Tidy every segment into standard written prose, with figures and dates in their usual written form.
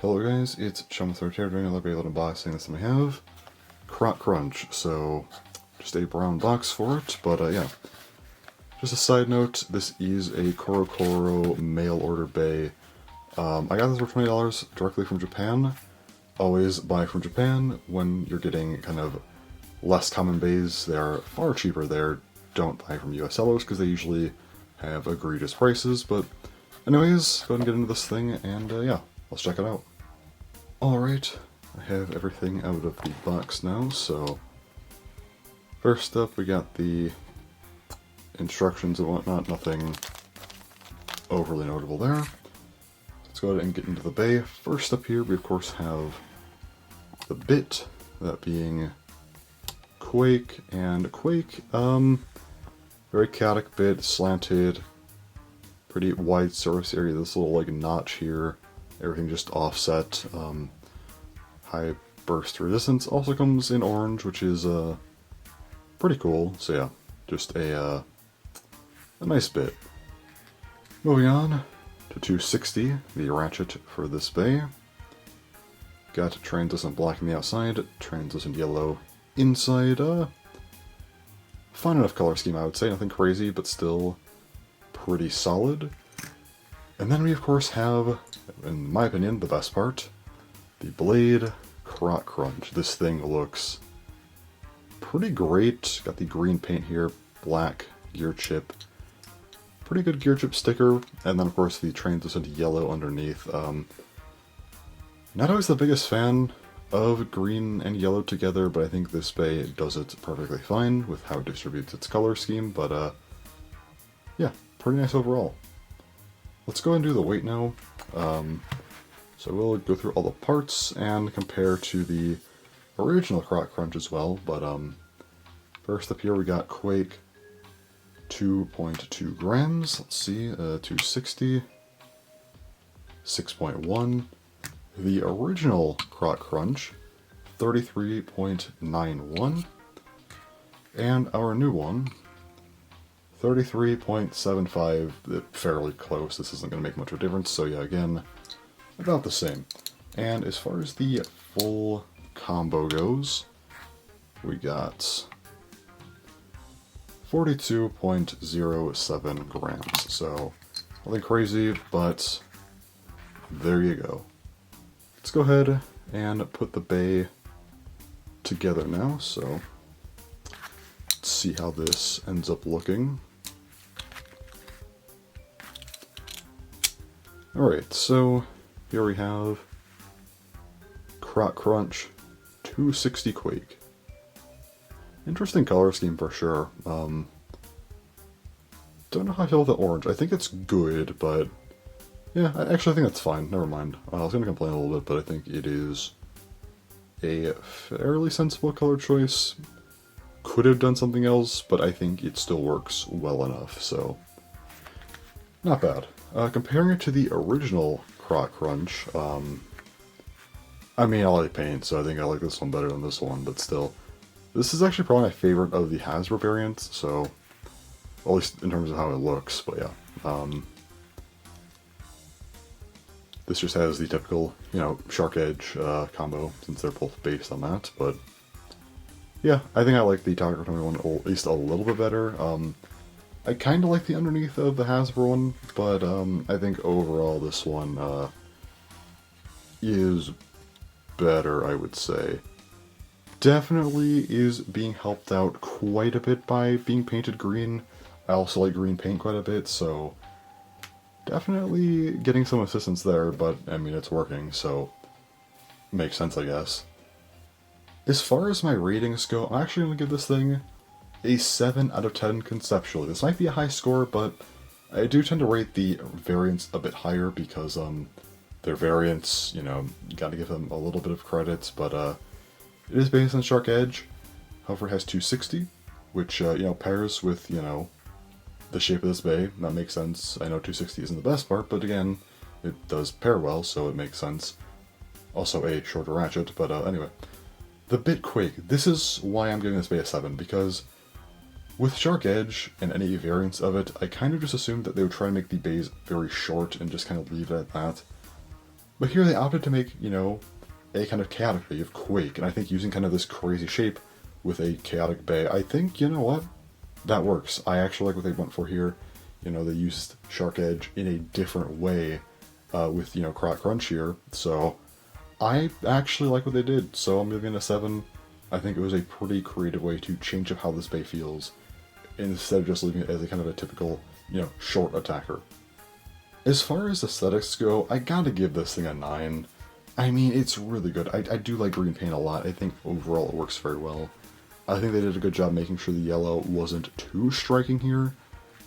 Hello guys, it's Chum3rd here doing another Beyblade unboxing. This time I have CrocCrunch, so just a brown box for it, but yeah. Just a side note, this is a CrocCrunch mail order bay. I got this for $20 directly from Japan. Always buy from Japan when you're getting kind of less common bays. They are far cheaper there. Don't buy from US sellers because they usually have egregious prices, but anyways, go ahead and get into this thing and yeah. Let's check it out. Alright, I have everything out of the box now, so first up we got the instructions and whatnot, nothing overly notable there. Let's go ahead and get into the bay. First up here we of course have the bit, that being Quake, and Quake, very chaotic bit, slanted, pretty wide surface area, this little like notch here. Everything just offset, high burst resistance. Also comes in orange, which is pretty cool. So yeah, just a nice bit. Moving on to 260, the ratchet for this bay. Got translucent black on the outside, translucent yellow inside. Fine enough color scheme, I would say. Nothing crazy, but still pretty solid. And then we of course have, in my opinion, the best part, the Blade CrocCrunch. This thing looks pretty great. Got the green paint here, black gear chip, pretty good gear chip sticker, and then of course the translucent yellow underneath. Not always the biggest fan of green and yellow together, but I think this bay does it perfectly fine with how it distributes its color scheme, but yeah, pretty nice overall. Let's go ahead and do the weight now. So we'll go through all the parts and compare to the original CrocCrunch as well, but first up here we got Quake, 2.2 grams, let's see, 260, 6.1, the original CrocCrunch, 33.91, and our new one, 33.75, fairly close. This isn't going to make much of a difference, so yeah, again, about the same. And as far as the full combo goes, we got 42.07 grams, so nothing crazy, but there you go. Let's go ahead and put the bay together now, so let's see how this ends up looking. Alright, so here we have CrocCrunch 260 Quake. Interesting color scheme for sure. Don't know how I feel with the orange. I think it's good, but yeah, I think that's fine. Never mind. I was going to complain a little bit, but I think it is a fairly sensible color choice. Could have done something else, but I think it still works well enough, so not bad. Comparing it to the original CrocCrunch, I mean, I like paint, so I think I like this one better than this one, but still. This is actually probably my favorite of the Hasbro variants, so, at least in terms of how it looks, but yeah. This just has the typical, you know, Shark Edge combo, since they're both based on that, but yeah, I think I like the Takara Tomy one at least a little bit better. I kind of like the underneath of the Hasbro one, but I think overall this one is better, I would say. Definitely is being helped out quite a bit by being painted green. I also like green paint quite a bit, so definitely getting some assistance there, but I mean, it's working, so makes sense, I guess. As far as my ratings go, I'm actually going to give this thing a 7 out of 10 conceptually. This might be a high score, but I do tend to rate the variants a bit higher because their variants, you know, gotta give them a little bit of credit, but it is based on Shark Edge. However, it has 260, which, you know, pairs with, you know, the shape of this bay. That makes sense. I know 260 isn't the best part, but again, it does pair well, so it makes sense. Also a shorter ratchet, but anyway. The bit Quake, this is why I'm giving this bay a 7, because with Shark Edge and any variants of it, I kind of just assumed that they would try and make the bays very short and just kind of leave it at that. But here they opted to make, you know, a kind of chaotic bay of Quake, and I think using kind of this crazy shape with a chaotic bay, I think, you know what, that works. I actually like what they went for here. You know, they used Shark Edge in a different way with, you know, CrocCrunch here, so I actually like what they did. So I'm giving it a 7. I think it was a pretty creative way to change up how this bay feels, instead of just leaving it as a kind of a typical, you know, short attacker. As far as aesthetics go, I gotta give this thing a 9. I mean, it's really good. I do like green paint a lot. I think overall it works very well. I think they did a good job making sure the yellow wasn't too striking here,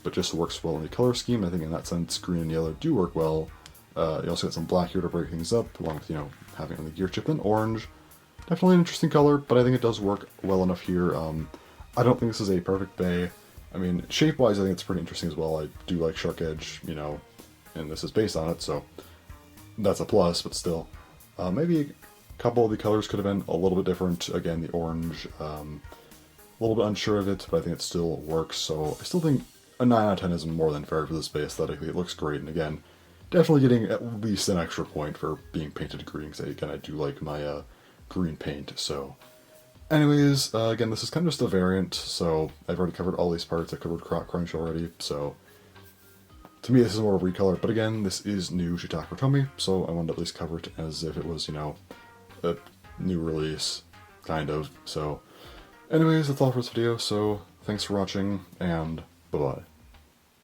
but just works well in the color scheme. I think in that sense, green and yellow do work well. You also got some black here to break things up, along with, you know, having it on the gear chip and orange. Definitely an interesting color, but I think it does work well enough here. I don't think this is a perfect bay. I mean, shape-wise, I think it's pretty interesting as well. I do like Shark Edge, you know, and this is based on it, so that's a plus, but still. Maybe a couple of the colors could have been a little bit different. Again, the orange, a little bit unsure of it, but I think it still works, so I still think a 9 out of 10 is more than fair for this bay aesthetically. It looks great, and again, definitely getting at least an extra point for being painted green, because again, I do like my green paint, so... Anyways, again, this is kind of just a variant, so I've already covered all these parts. I covered CrocCrunch already, so to me this is more of a recolor, but again, this is new to Takara Tomy, so I wanted to at least cover it as if it was, you know, a new release, kind of. So anyways, that's all for this video, so thanks for watching, and bye-bye.